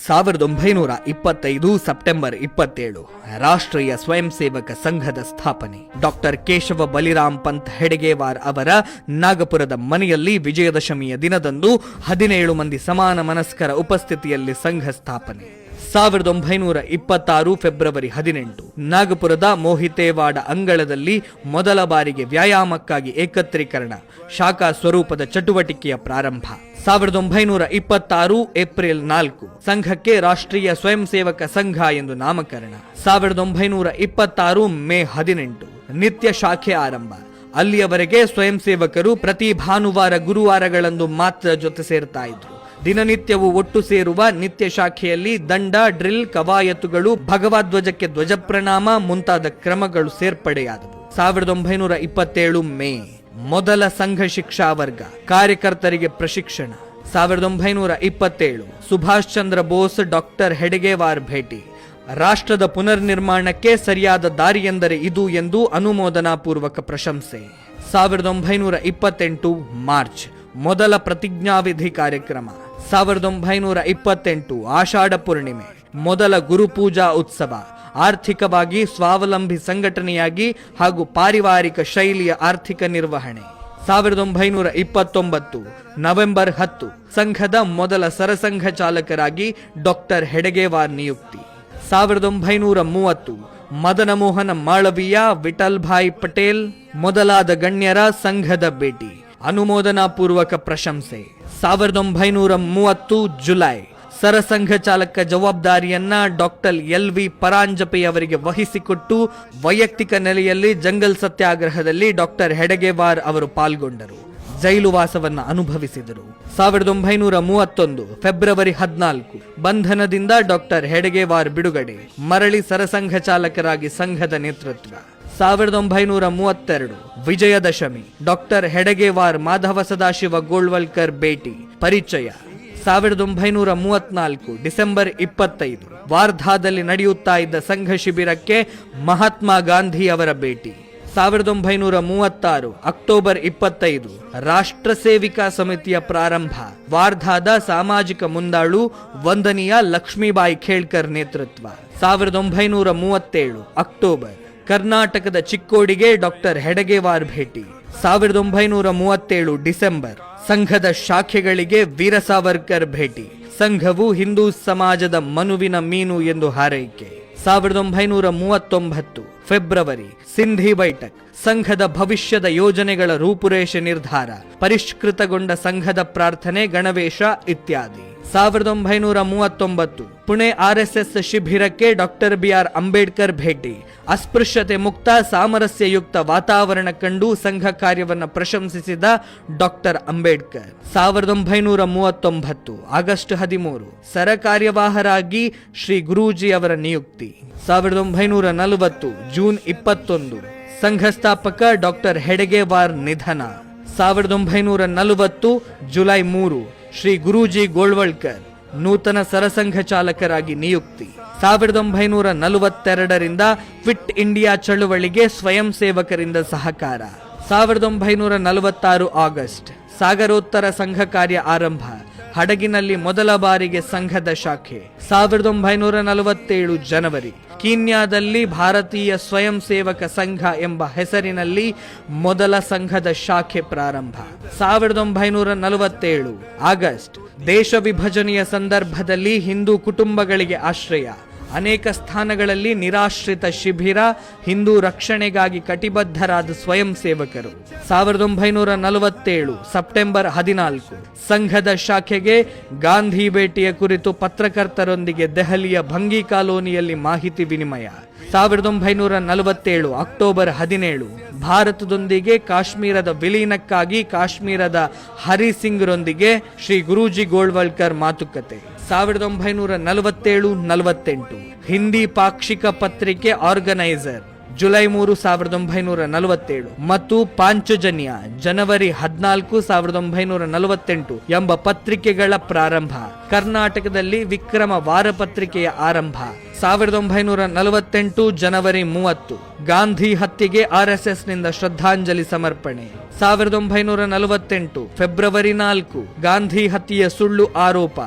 1925 September 27 ರಾಷ್ಟ್ರೀಯ ಸ್ವಯಂ ಸೇವಕ ಸಂಘದ ಸ್ಥಾಪನೆ. ಡಾಕ್ಟರ್ ಕೇಶವ ಬಲಿರಾಮ್ ಪಂತ್ ಹೆಡಗೇವಾರ್ ಅವರ ನಾಗಪುರದ ಮನೆಯಲ್ಲಿ ವಿಜಯದಶಮಿಯ ದಿನದಂದು 17 ಮಂದಿ ಸಮಾನ ಮನಸ್ಕರ ಉಪಸ್ಥಿತಿಯಲ್ಲಿ ಸಂಘ ಸ್ಥಾಪನೆ. 1926 ಫೆಬ್ರವರಿ 18 ನಾಗಪುರದ ಮೋಹಿತೇವಾಡ ಅಂಗಳದಲ್ಲಿ ಮೊದಲ ಬಾರಿಗೆ ವ್ಯಾಯಾಮಕ್ಕಾಗಿ ಏಕತ್ರೀಕರಣ, ಶಾಖಾ ಸ್ವರೂಪದ ಚಟುವಟಿಕೆಯ ಪ್ರಾರಂಭ. 1926 ಏಪ್ರಿಲ್ 4 ಸಂಘಕ್ಕೆ ರಾಷ್ಟ್ರೀಯ ಸ್ವಯಂ ಸೇವಕ ಸಂಘ ಎಂದು ನಾಮಕರಣ. 1926 ಮೇ 18 ನಿತ್ಯ ಶಾಖೆ ಆರಂಭ. ಅಲ್ಲಿಯವರೆಗೆ ಸ್ವಯಂ ಸೇವಕರು ಪ್ರತಿ ಭಾನುವಾರ ಗುರುವಾರಗಳಂದು ಮಾತ್ರ ಜೊತೆ ಸೇರ್ತಾ ಇದ್ರು. ದಿನನಿತ್ಯವೂ ಒಟ್ಟು ಸೇರುವ ನಿತ್ಯ ಶಾಖೆಯಲ್ಲಿ ದಂಡ, ಡ್ರಿಲ್, ಕವಾಯತುಗಳು, ಭಗವಧ್ವಜಕ್ಕೆ ಧ್ವಜ ಪ್ರಣಾಮ ಮುಂತಾದ ಕ್ರಮಗಳು ಸೇರ್ಪಡೆಯಾದವು. 1927 ಮೇ ಮೊದಲ ಸಂಘ ಶಿಕ್ಷಾ ವರ್ಗ, ಕಾರ್ಯಕರ್ತರಿಗೆ ಪ್ರಶಿಕ್ಷಣ. 1927 ಸುಭಾಷ್ ಚಂದ್ರ ಬೋಸ್ ಡಾಕ್ಟರ್ ಹೆಡಗೇವಾರ್ ಭೇಟಿ. ರಾಷ್ಟ್ರದ ಪುನರ್ ನಿರ್ಮಾಣಕ್ಕೆ ಸರಿಯಾದ ದಾರಿಯೆಂದರೆ ಇದು ಎಂದು ಅನುಮೋದನಾ ಪೂರ್ವಕ ಪ್ರಶಂಸೆ. 1928 ಮಾರ್ಚ್ ಮೊದಲ ಪ್ರತಿಜ್ಞಾವಿಧಿ ಕಾರ್ಯಕ್ರಮ. 1928 ಆಷಾಢ ಪೂರ್ಣಿಮೆ ಮೊದಲ ಗುರುಪೂಜಾ ಉತ್ಸವ. ಆರ್ಥಿಕವಾಗಿ ಸ್ವಾವಲಂಬಿ ಸಂಘಟನೆಯಾಗಿ ಹಾಗೂ ಪಾರಿವಾರಿಕ ಶೈಲಿಯ ಆರ್ಥಿಕ ನಿರ್ವಹಣೆ. 1929 ನವೆಂಬರ್ 10 ಸಂಘದ ಮೊದಲ ಸರಸಂಘ ಚಾಲಕರಾಗಿ ಡಾಕ್ಟರ್ ಹೆಡಗೇವಾರ್ ನಿಯುಕ್ತಿ. 1930 ಮದನ ಮೋಹನ ಮಾಳವೀಯ, ವಿಠಲ್ ಭಾಯ್ ಪಟೇಲ್ ಮೊದಲಾದ ಗಣ್ಯರ ಸಂಘದ ಭೇಟಿ, ಅನುಮೋದನಾ ಪೂರ್ವಕ ಪ್ರಶಂಸೆ. 1930 ಜುಲೈ ಸರಸಂಘ ಚಾಲಕ ಜವಾಬ್ದಾರಿಯನ್ನ ಡಾಕ್ಟರ್ LV ಪರಾಂಜಪೆಯವರಿಗೆ ವಹಿಸಿಕೊಟ್ಟು ವೈಯಕ್ತಿಕ ನೆಲೆಯಲ್ಲಿ ಜಂಗಲ್ ಸತ್ಯಾಗ್ರಹದಲ್ಲಿ ಡಾಕ್ಟರ್ ಹೆಡಗೇವಾರ್ ಅವರು ಪಾಲ್ಗೊಂಡರು. ಜೈಲು ವಾಸವನ್ನ ಅನುಭವಿಸಿದರು. 1931 ಫೆಬ್ರವರಿ 14 ಬಂಧನದಿಂದ ಡಾಕ್ಟರ್ ಹೆಡಗೇವಾರ್ ಬಿಡುಗಡೆ, ಮರಳಿ ಸರಸಂಘ ಚಾಲಕರಾಗಿ ಸಂಘದ ನೇತೃತ್ವ. 1932 ವಿಜಯದಶಮಿ ಡಾಕ್ಟರ್ ಹೆಡಗೇವಾರ್ ಮಾಧವ ಸದಾಶಿವ ಗೋಳ್ವಲ್ಕರ್ ಭೇಟಿ, ಪರಿಚಯ. 1934 ಡಿಸೆಂಬರ್ 25 ವಾರ್ಧಾದಲ್ಲಿ ನಡೆಯುತ್ತಾ ಇದ್ದ ಸಂಘ ಶಿಬಿರಕ್ಕೆ ಮಹಾತ್ಮ ಗಾಂಧಿ ಅವರ ಭೇಟಿ. 1936 ಅಕ್ಟೋಬರ್ 25 ರಾಷ್ಟ್ರ ಸೇವಿಕಾ ಸಮಿತಿಯ ಪ್ರಾರಂಭ, ವಾರ್ಧಾದ ಸಾಮಾಜಿಕ ಮುಂದಾಳು ವಂದನೀಯ ಲಕ್ಷ್ಮೀಬಾಯಿ ಖೇಳ್ಕರ್ ನೇತೃತ್ವ. 1937 ಅಕ್ಟೋಬರ್ ಕರ್ನಾಟಕದ ಚಿಕ್ಕೋಡಿಗೆ ಡಾಕ್ಟರ್ ಹೆಡಗೇವಾರ್ ಭೇಟಿ. 1937 ಡಿಸೆಂಬರ್ ಸಂಘದ ಶಾಖೆಗಳಿಗೆ ವೀರ ಸಾವರ್ಕರ್ ಭೇಟಿ. ಸಂಘವು ಹಿಂದೂ ಸಮಾಜದ ಮನುವಿನ ಮೀನು ಎಂದು ಹಾರೈಕೆ. 1939 ಫೆಬ್ರವರಿ ಸಿಂಧಿ ಬೈಠಕ್, ಸಂಘದ ಭವಿಷ್ಯದ ಯೋಜನೆಗಳ ರೂಪುರೇಷೆ ನಿರ್ಧಾರ, ಪರಿಷ್ಕೃತಗೊಂಡ ಸಂಘದ ಪ್ರಾರ್ಥನೆ, ಗಣವೇಶ ಇತ್ಯಾದಿ. 1939 ಪುಣೆ RSS ಶಿಬಿರಕ್ಕೆ ಡಾಕ್ಟರ್ BR ಅಂಬೇಡ್ಕರ್ ಭೇಟಿ. ಅಸ್ಪೃಶ್ಯತೆ ಮುಕ್ತ ಸಾಮರಸ್ಯಯುಕ್ತ ವಾತಾವರಣ ಕಂಡು ಸಂಘ ಕಾರ್ಯವನ್ನು ಪ್ರಶಂಸಿಸಿದ ಡಾಕ್ಟರ್ ಅಂಬೇಡ್ಕರ್. 1939 ಆಗಸ್ಟ್ 13 ಸರಕಾರ್ಯವಾಹರಾಗಿ ಶ್ರೀ ಗುರೂಜಿ ಅವರ ನಿಯುಕ್ತಿ. 1940 ಜೂನ್ 21 ಸಂಘ ಸ್ಥಾಪಕ ಡಾಕ್ಟರ್ ಹೆಡಗೇವಾರ್ ನಿಧನ. 1940 ಜುಲೈ 3 ಶ್ರೀ ಗುರೂಜಿ ಗೋಳ್ವಲ್ಕರ್ ನೂತನ ಸರಸಂಘ ಚಾಲಕರಾಗಿ ನಿಯುಕ್ತಿ. 1942ರಿಂದ ಕ್ವಿಟ್ ಇಂಡಿಯಾ ಚಳುವಳಿಗೆ ಸ್ವಯಂ ಸೇವಕರಿಂದ ಸಹಕಾರ. 1946 ಆಗಸ್ಟ್ ಸಾಗರೋತ್ತರ ಸಂಘ ಕಾರ್ಯ ಆರಂಭ, ಹಡಗಿನಲ್ಲಿ ಮೊದಲ ಬಾರಿಗೆ ಸಂಘದ ಶಾಖೆ. 1947 ಜನವರಿ ಕೀನ್ಯಾದಲ್ಲಿ ಭಾರತೀಯ ಸ್ವಯಂ ಸೇವಕ ಸಂಘ ಎಂಬ ಹೆಸರಿನಲ್ಲಿ ಮೊದಲ ಸಂಘದ ಶಾಖೆ ಪ್ರಾರಂಭ. 1947 ಆಗಸ್ಟ್ ದೇಶ ವಿಭಜನೆಯ ಸಂದರ್ಭದಲ್ಲಿ ಹಿಂದೂ ಕುಟುಂಬಗಳಿಗೆ ಆಶ್ರಯ, ಅನೇಕ ಸ್ಥಾನಗಳಲ್ಲಿ ನಿರಾಶ್ರಿತ ಶಿಬಿರ, ಹಿಂದೂ ರಕ್ಷಣೆಗಾಗಿ ಕಟಿಬದ್ಧರಾದ ಸ್ವಯಂ ಸೇವಕರು. 1947 ಸೆಪ್ಟೆಂಬರ್ 14 ಸಂಘದ ಶಾಖೆಗೆ ಗಾಂಧಿ ಭೇಟಿಯ ಕುರಿತು ಪತ್ರಕರ್ತರೊಂದಿಗೆ ದೆಹಲಿಯ ಭಂಗಿ ಕಾಲೋನಿಯಲ್ಲಿ ಮಾಹಿತಿ ವಿನಿಮಯ. 1947 ಅಕ್ಟೋಬರ್ 17 ಭಾರತದೊಂದಿಗೆ ಕಾಶ್ಮೀರದ ವಿಲೀನಕ್ಕಾಗಿ ಕಾಶ್ಮೀರದ ಹರಿಸಿಂಗ್ರೊಂದಿಗೆ ಶ್ರೀ ಗುರೂಜಿ ಗೋಳ್ವಲ್ಕರ್ ಮಾತುಕತೆ. 1947-48 ಹಿಂದಿ ಪಾಕ್ಷಿಕ ಪತ್ರಿಕೆ ಆರ್ಗನೈಸರ್ ಜುಲೈ 3 1947 ಮತ್ತು ಪಾಂಚಜನ್ಯ ಜನವರಿ 14 1948 ಎಂಬ ಪತ್ರಿಕೆಗಳ ಪ್ರಾರಂಭ. ಕರ್ನಾಟಕದಲ್ಲಿ ವಿಕ್ರಮ ವಾರಪತ್ರಿಕೆಯ ಆರಂಭ. 1948 ಜನವರಿ 30 ಗಾಂಧಿ ಹತ್ಯೆಗೆ RSSನಿಂದ ಶ್ರದ್ಧಾಂಜಲಿ ಸಮರ್ಪಣೆ. 1948 ಫೆಬ್ರವರಿ 4 ಗಾಂಧಿ ಹತ್ಯೆಯ ಸುಳ್ಳು ಆರೋಪ.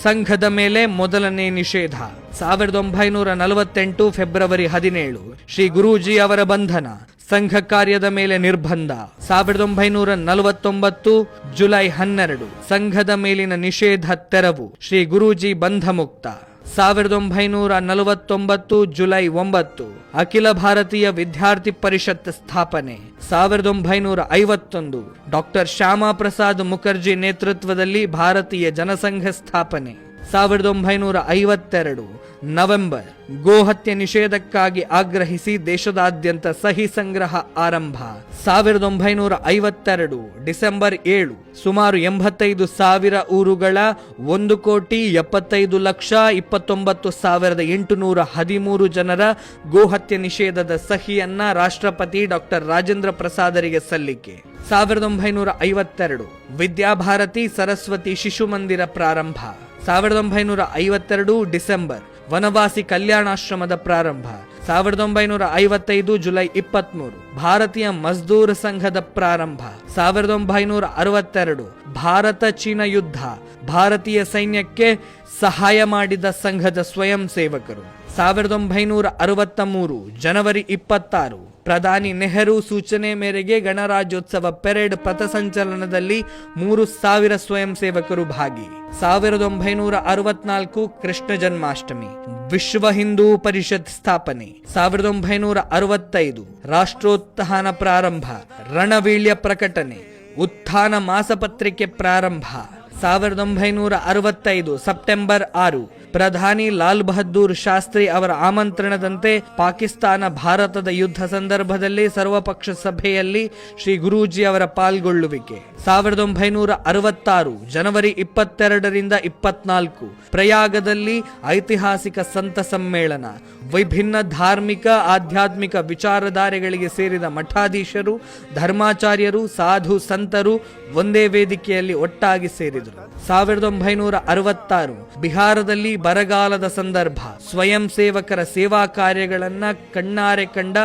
ಸಂಘದ ಮೇಲೆ ಮೊದಲನೇ ನಿಷೇಧ. 1948 ಫೆಬ್ರವರಿ 17 ಶ್ರೀ ಗುರೂಜಿ ಅವರ ಬಂಧನ, ಸಂಘ ಕಾರ್ಯದ ಮೇಲೆ ನಿರ್ಬಂಧ. 1949 ಜುಲೈ 12 ಸಂಘದ ಮೇಲಿನ ನಿಷೇಧ ತೆರವು, ಶ್ರೀ ಗುರೂಜಿ ಬಂಧ ಮುಕ್ತ. 1949 ಜುಲೈ 9 ಅಖಿಲ ಭಾರತೀಯ ವಿದ್ಯಾರ್ಥಿ ಪರಿಷತ್ ಸ್ಥಾಪನೆ. 1951 ಡಾಕ್ಟರ್ ಶ್ಯಾಮಾ ಪ್ರಸಾದ್ ಮುಖರ್ಜಿ ನೇತೃತ್ವದಲ್ಲಿ ಭಾರತೀಯ ಜನಸಂಘ ಸ್ಥಾಪನೆ. 1952 ನವೆಂಬರ್ ಗೋಹತ್ಯೆ ನಿಷೇಧಕ್ಕಾಗಿ ಆಗ್ರಹಿಸಿ ದೇಶದಾದ್ಯಂತ ಸಹಿ ಸಂಗ್ರಹ ಆರಂಭ. 1952 ಡಿಸೆಂಬರ್ 7 ಸುಮಾರು 85,000 ಊರುಗಳ 1,75,29,813 ಜನರ ಗೋಹತ್ಯೆ ನಿಷೇಧದ ಸಹಿಯನ್ನ ರಾಷ್ಟ್ರಪತಿ ಡಾಕ್ಟರ್ ರಾಜೇಂದ್ರ ಪ್ರಸಾದರಿಗೆ ಸಲ್ಲಿಕೆ. 1952 ವಿದ್ಯಾಭಾರತಿ ಸರಸ್ವತಿ ಶಿಶು ಮಂದಿರ ಪ್ರಾರಂಭ. 1952 ಡಿಸೆಂಬರ್ ವನವಾಸಿ ಕಲ್ಯಾಣಾಶ್ರಮದ ಪ್ರಾರಂಭ. 1955 ಜುಲೈ 23 ಭಾರತೀಯ ಮಜ್ದೂರ್ ಸಂಘದ ಪ್ರಾರಂಭ. 1962 ಭಾರತ ಚೀನಾ ಯುದ್ಧ, ಭಾರತೀಯ ಸೈನ್ಯಕ್ಕೆ ಸಹಾಯ ಮಾಡಿದ ಸಂಘದ ಸ್ವಯಂ ಸೇವಕರು. 1963 ಜನವರಿ 26 ಪ್ರಧಾನಿ ನೆಹರು ಸೂಚನೆ ಮೇರೆಗೆ ಗಣರಾಜ್ಯೋತ್ಸವ ಪೆರೇಡ್ ಪಥಸಂಚಲನದಲ್ಲಿ 3,000 ಸ್ವಯಂ ಸೇವಕರು ಭಾಗಿ. 1964 ಕೃಷ್ಣ ಜನ್ಮಾಷ್ಟಮಿ, ವಿಶ್ವ ಹಿಂದೂ ಪರಿಷತ್ ಸ್ಥಾಪನೆ. 1965 ರಾಷ್ಟ್ರೋತ್ಥಾನ ಪ್ರಾರಂಭ, ರಣವೀಳ್ಯ ಪ್ರಕಟಣೆ, ಉತ್ಥಾನ ಮಾಸಪತ್ರಿಕೆ ಪ್ರಾರಂಭ. 1965 ಸೆಪ್ಟೆಂಬರ್ 6 ಪ್ರಧಾನಿ ಲಾಲ್ ಬಹದ್ದೂರ್ ಶಾಸ್ತ್ರಿ ಅವರ ಆಮಂತ್ರಣದಂತೆ ಪಾಕಿಸ್ತಾನ ಭಾರತದ ಯುದ್ಧ ಸಂದರ್ಭದಲ್ಲಿ ಸರ್ವಪಕ್ಷ ಸಭೆಯಲ್ಲಿ ಶ್ರೀ ಗುರೂಜಿ ಅವರ ಪಾಲ್ಗೊಳ್ಳುವಿಕೆ. 1966 ಜನವರಿ 22ರಿಂದ 24 ಪ್ರಯಾಗದಲ್ಲಿ ಐತಿಹಾಸಿಕ ಸಂತ ಸಮ್ಮೇಳನ. ವಿಭಿನ್ನ ಧಾರ್ಮಿಕ ಆಧ್ಯಾತ್ಮಿಕ ವಿಚಾರಧಾರೆಗಳಿಗೆ ಸೇರಿದ ಮಠಾಧೀಶರು, ಧರ್ಮಾಚಾರ್ಯರು, ಸಾಧು ಸಂತರು ಒಂದೇ ವೇದಿಕೆಯಲ್ಲಿ ಒಟ್ಟಾಗಿ ಸೇರಿದರು. 1966 ಬಿಹಾರದಲ್ಲಿ ಬರಗಾಲದ ಸಂದರ್ಭ ಸ್ವಯಂ ಸೇವಕರ ಸೇವಾ ಕಾರ್ಯಗಳನ್ನ ಕಣ್ಣಾರೆ ಕಂಡ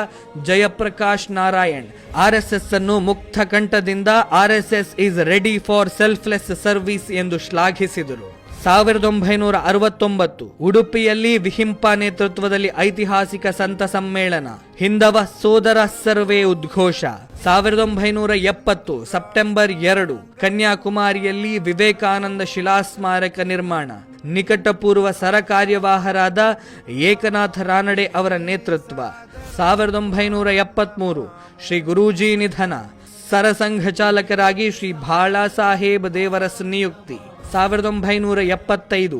ಜಯಪ್ರಕಾಶ್ ನಾರಾಯಣ್ RSS ಅನ್ನು ಮುಕ್ತ ಕಂಠದಿಂದ RSS is ready for selfless service ಎಂದು ಶ್ಲಾಘಿಸಿದರು. 1969 ಉಡುಪಿಯಲ್ಲಿ ವಿಹಿಂಪ ನೇತೃತ್ವದಲ್ಲಿ ಐತಿಹಾಸಿಕ ಸಂತ ಸಮ್ಮೇಳನ, ಹಿಂದವ ಸೋದರ ಸರ್ವೇ ಉದ್ಘೋಷ. 1970 ಸೆಪ್ಟೆಂಬರ್ 2 ಕನ್ಯಾಕುಮಾರಿಯಲ್ಲಿ ವಿವೇಕಾನಂದ ಶಿಲಾಸ್ಮಾರಕ ನಿರ್ಮಾಣ. ನಿಕಟಪೂರ್ವ ಸರಕಾರ್ಯವಾಹರಾದ ಏಕನಾಥ ರಾನಡೆ ಅವರ ನೇತೃತ್ವ. 1973 ಶ್ರೀ ಗುರೂಜಿ ನಿಧನ. ಸರಸಂಘ ಚಾಲಕರಾಗಿ ಶ್ರೀ ಬಾಳಾ ಸಾಹೇಬ್ ದೇವರಸ್ ನಿಯುಕ್ತಿ. 1975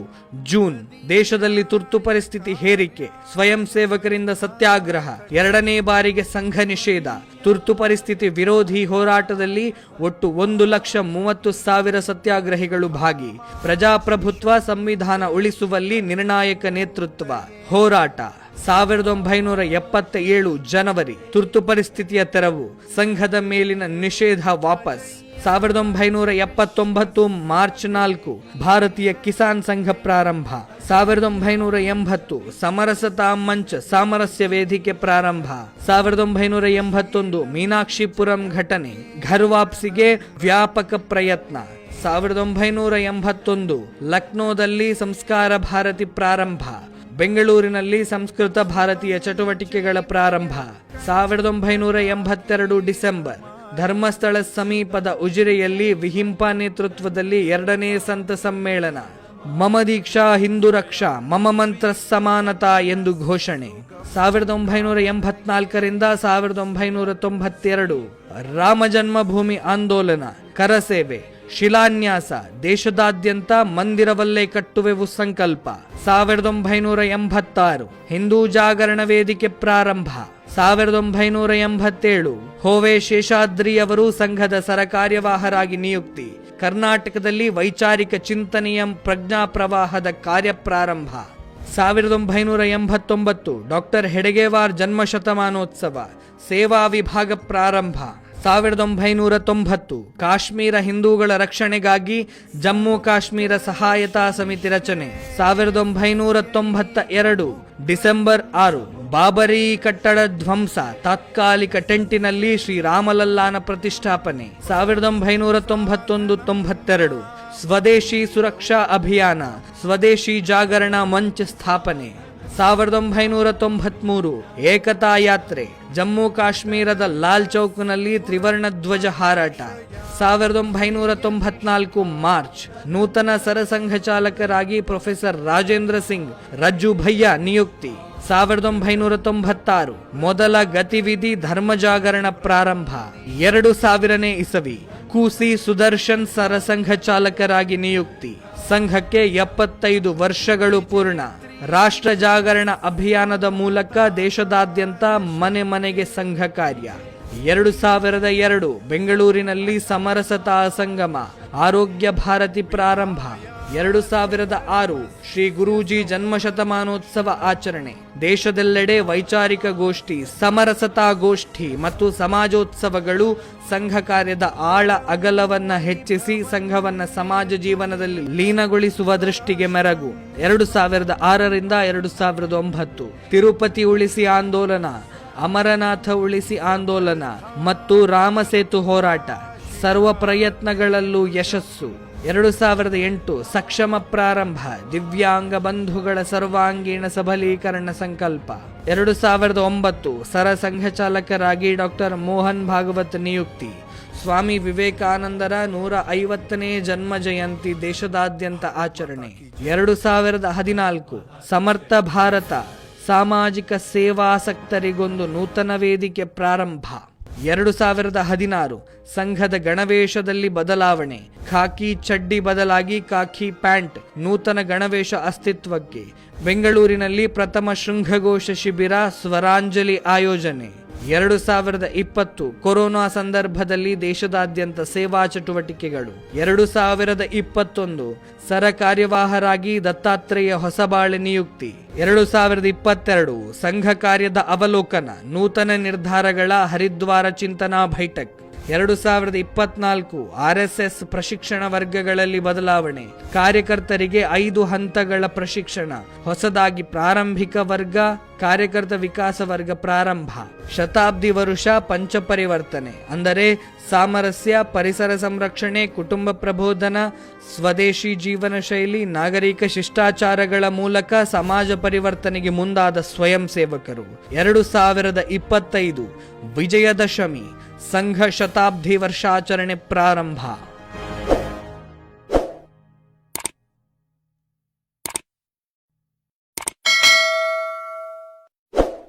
ಜೂನ್ ದೇಶದಲ್ಲಿ ತುರ್ತು ಪರಿಸ್ಥಿತಿ ಹೇರಿಕೆ, ಸ್ವಯಂ ಸೇವಕರಿಂದ ಸತ್ಯಾಗ್ರಹ, 2ನೇ ಬಾರಿಗೆ ಸಂಘ ನಿಷೇಧ. ತುರ್ತು ಪರಿಸ್ಥಿತಿ ವಿರೋಧಿ ಹೋರಾಟದಲ್ಲಿ ಒಟ್ಟು 1,30,000 ಸತ್ಯಾಗ್ರಹಿಗಳು ಭಾಗಿ. ಪ್ರಜಾಪ್ರಭುತ್ವ ಸಂವಿಧಾನ ಉಳಿಸುವಲ್ಲಿ ನಿರ್ಣಾಯಕ ನೇತೃತ್ವ, ಹೋರಾಟ. 1977 ಜನವರಿ ತುರ್ತು ಪರಿಸ್ಥಿತಿಯ ತೆರವು, ಸಂಘದ ಮೇಲಿನ ನಿಷೇಧ ವಾಪಸ್. 1979 ಮಾರ್ಚ್ 4 ಭಾರತೀಯ ಕಿಸಾನ್ ಸಂಘ ಪ್ರಾರಂಭ. 1980 ಸಮರಸತಾ ಮಂಚ್ ಸಾಮರಸ್ಯ ವೇದಿಕೆ ಪ್ರಾರಂಭ. 1981 ಮೀನಾಕ್ಷಿಪುರಂ ಘಟನೆ, ಘರ್ ವಾಪ್ಸಿಗೆ ವ್ಯಾಪಕ ಪ್ರಯತ್ನ. 1981 ಲಕ್ನೋದಲ್ಲಿ ಸಂಸ್ಕಾರ ಭಾರತಿ ಪ್ರಾರಂಭ. ಬೆಂಗಳೂರಿನಲ್ಲಿ ಸಂಸ್ಕೃತ ಭಾರತೀಯ ಚಟುವಟಿಕೆಗಳ ಪ್ರಾರಂಭ. 1982 ಡಿಸೆಂಬರ್ ಧರ್ಮಸ್ಥಳ ಸಮೀಪದ ಉಜಿರೆಯಲ್ಲಿ ವಿಹಿಂಪ ನೇತೃತ್ವದಲ್ಲಿ 2ನೇ ಸಂತ ಸಮ್ಮೇಳನ. ಮಮ ದೀಕ್ಷಾ ಹಿಂದೂ ರಕ್ಷಾ, ಮಮ ಮಂತ್ರ ಸಮಾನತಾ ಎಂದು ಘೋಷಣೆ. 1984ರಿಂದ 1992 ರಾಮ ಜನ್ಮಭೂಮಿ ಆಂದೋಲನ, ಕರಸೇವೆ, ಶಿಲಾನ್ಯಾಸ, ದೇಶದಾದ್ಯಂತ ಮಂದಿರವಲ್ಲೇ ಕಟ್ಟುವೆವು ಸಂಕಲ್ಪ. 1986 ಹಿಂದೂ ಜಾಗರಣ ವೇದಿಕೆ ಪ್ರಾರಂಭ. 1987 ಹೋವೆ ಶೇಷಾದ್ರಿಯವರು ಸಂಘದ ಸರಕಾರ್ಯವಾಹರಾಗಿ ನಿಯುಕ್ತಿ. ಕರ್ನಾಟಕದಲ್ಲಿ ವೈಚಾರಿಕ ಚಿಂತನೆಯ ಪ್ರಜ್ಞಾ ಪ್ರವಾಹದ ಕಾರ್ಯ ಪ್ರಾರಂಭ. 1989 ಡಾಕ್ಟರ್ ಹೆಡಗೇವಾರ್ ಜನ್ಮ ಶತಮಾನೋತ್ಸವ, ಸೇವಾ ವಿಭಾಗ ಪ್ರಾರಂಭ. 1990 ಕಾಶ್ಮೀರ ಹಿಂದೂಗಳ ರಕ್ಷಣೆಗಾಗಿ ಜಮ್ಮು ಕಾಶ್ಮೀರ ಸಹಾಯತಾ ಸಮಿತಿ ರಚನೆ. 1992 ಡಿಸೆಂಬರ್ 6 ಬಾಬರಿ ಕಟ್ಟಡ ಧ್ವಂಸ, ತಾತ್ಕಾಲಿಕ ಟೆಂಟಿನಲ್ಲಿ ಶ್ರೀರಾಮಲಲ್ಲಾನ ಪ್ರತಿಷ್ಠಾಪನೆ. 1991-92 ಸ್ವದೇಶಿ ಸುರಕ್ಷಾ ಅಭಿಯಾನ, ಸ್ವದೇಶಿ ಜಾಗರಣ ಮಂಚ್ ಸ್ಥಾಪನೆ. 1993 ಏಕತಾ ಯಾತ್ರೆ, ಜಮ್ಮು ಕಾಶ್ಮೀರದ ಲಾಲ್ ಚೌಕ್ನಲ್ಲಿ ತ್ರಿವರ್ಣ ಧ್ವಜ ಹಾರಾಟ. 1994 ಮಾರ್ಚ್ ನೂತನ ಸರಸಂಘ ಚಾಲಕರಾಗಿ ಪ್ರೊಫೆಸರ್ ರಾಜೇಂದ್ರ ಸಿಂಗ್ ರಜ್ಜು ಭಯ್ಯ ನಿಯುಕ್ತಿ. 1996 ಮೊದಲ ಗತಿವಿಧಿ ಧರ್ಮಜಾಗರಣ ಪ್ರಾರಂಭ. 2000ನೇ ಇಸವಿ ಕೂಸಿ ಸುದರ್ಶನ್ ಸರಸಂಘ ಚಾಲಕರಾಗಿ ನಿಯುಕ್ತಿ. ಸಂಘಕ್ಕೆ 75 ವರ್ಷಗಳು ಪೂರ್ಣ. ರಾಷ್ಟ್ರ ಜಾಗರಣ ಅಭಿಯಾನದ ಮೂಲಕ ದೇಶದಾದ್ಯಂತ ಮನೆ ಮನೆಗೆ ಸಂಘ ಕಾರ್ಯ. 2002 ಬೆಂಗಳೂರಿನಲ್ಲಿ ಸಮರಸತಾ ಸಂಗಮ ಆರೋಗ್ಯ ಭಾರತಿ ಪ್ರಾರಂಭ. 2006 ಶ್ರೀ ಗುರೂಜಿ ಜನ್ಮಶತಮಾನೋತ್ಸವ ಆಚರಣೆ. ದೇಶದೆಲ್ಲೆಡೆ ವೈಚಾರಿಕ ಗೋಷ್ಠಿ, ಸಮರಸತಾ ಗೋಷ್ಠಿ ಮತ್ತು ಸಮಾಜೋತ್ಸವಗಳು ಸಂಘ ಕಾರ್ಯದ ಆಳ ಅಗಲವನ್ನ ಹೆಚ್ಚಿಸಿ ಸಂಘವನ್ನ ಸಮಾಜ ಜೀವನದಲ್ಲಿ ಲೀನಗೊಳಿಸುವ ದೃಷ್ಟಿಗೆ ಮೆರಗು. 2006ರಿಂದ 2009 ತಿರುಪತಿ ಉಳಿಸಿ ಆಂದೋಲನ, ಅಮರನಾಥ ಉಳಿಸಿ ಆಂದೋಲನ ಮತ್ತು ರಾಮಸೇತು ಹೋರಾಟ. ಸರ್ವ ಪ್ರಯತ್ನಗಳಲ್ಲೂ ಯಶಸ್ಸು. 2008 ಸಕ್ಷಮ ಪ್ರಾರಂಭ, ದಿವ್ಯಾಂಗ ಬಂಧುಗಳ ಸರ್ವಾಂಗೀಣ ಸಬಲೀಕರಣ ಸಂಕಲ್ಪ. 2009 ಸರಸಂಘ ಚಾಲಕರಾಗಿ ಡಾಕ್ಟರ್ ಮೋಹನ್ ಭಾಗವತ್ ನಿಯುಕ್ತಿ. ಸ್ವಾಮಿ ವಿವೇಕಾನಂದರ 150ನೇ ಜನ್ಮ ಜಯಂತಿ ದೇಶದಾದ್ಯಂತ ಆಚರಣೆ. 2014 ಸಮರ್ಥ ಭಾರತ, ಸಾಮಾಜಿಕ ಸೇವಾಸಕ್ತರಿಗೊಂದು ನೂತನ ವೇದಿಕೆ ಪ್ರಾರಂಭ. 2016 ಸಂಘದ ಗಣವೇಶದಲ್ಲಿ ಬದಲಾವಣೆ, ಖಾಕಿ ಚಡ್ಡಿ ಬದಲಾಗಿ ಖಾಕಿ ಪ್ಯಾಂಟ್, ನೂತನ ಗಣವೇಶ ಅಸ್ತಿತ್ವಕ್ಕೆ. ಬೆಂಗಳೂರಿನಲ್ಲಿ ಪ್ರಥಮ ಶೃಂಗಘೋಷ ಶಿಬಿರ, ಸ್ವರಾಂಜಲಿ ಆಯೋಜನೆ. 2020 ಕೊರೋನಾ ಸಂದರ್ಭದಲ್ಲಿ ದೇಶದಾದ್ಯಂತ ಸೇವಾ ಚಟುವಟಿಕೆಗಳು. 2021 ಸರ ಕಾರ್ಯವಾಹರಾಗಿ ದತ್ತಾತ್ರೇಯ ಹೊಸಬಾಳೆ ನಿಯುಕ್ತಿ. 2022 ಸಂಘ ಕಾರ್ಯದ ಅವಲೋಕನ, ನೂತನ ನಿರ್ಧಾರಗಳ ಹರಿದ್ವಾರ ಚಿಂತನಾ ಬೈಠಕ್. 2024 RSS ಪ್ರಶಿಕ್ಷಣ ವರ್ಗಗಳಲ್ಲಿ ಬದಲಾವಣೆ, ಕಾರ್ಯಕರ್ತರಿಗೆ 5 ಹಂತಗಳ ಪ್ರಶಿಕ್ಷಣ, ಹೊಸದಾಗಿ ಪ್ರಾರಂಭಿಕ ವರ್ಗ, ಕಾರ್ಯಕರ್ತ ವಿಕಾಸ ವರ್ಗ ಪ್ರಾರಂಭ. ಶತಾಬ್ದಿ ವರುಷ ಪಂಚಪರಿವರ್ತನೆ, ಅಂದರೆ ಸಾಮರಸ್ಯ, ಪರಿಸರ ಸಂರಕ್ಷಣೆ, ಕುಟುಂಬ ಪ್ರಬೋಧನ, ಸ್ವದೇಶಿ ಜೀವನ ಶೈಲಿ, ನಾಗರಿಕ ಶಿಷ್ಟಾಚಾರಗಳ ಮೂಲಕ ಸಮಾಜ ಪರಿವರ್ತನೆಗೆ ಮುಂದಾದ ಸ್ವಯಂ ಸೇವಕರು. 2025 ವಿಜಯದಶಮಿ, ಸಂಘ ಶತಾಬ್ದಿ ವರ್ಷಾಚರಣೆ ಪ್ರಾರಂಭ.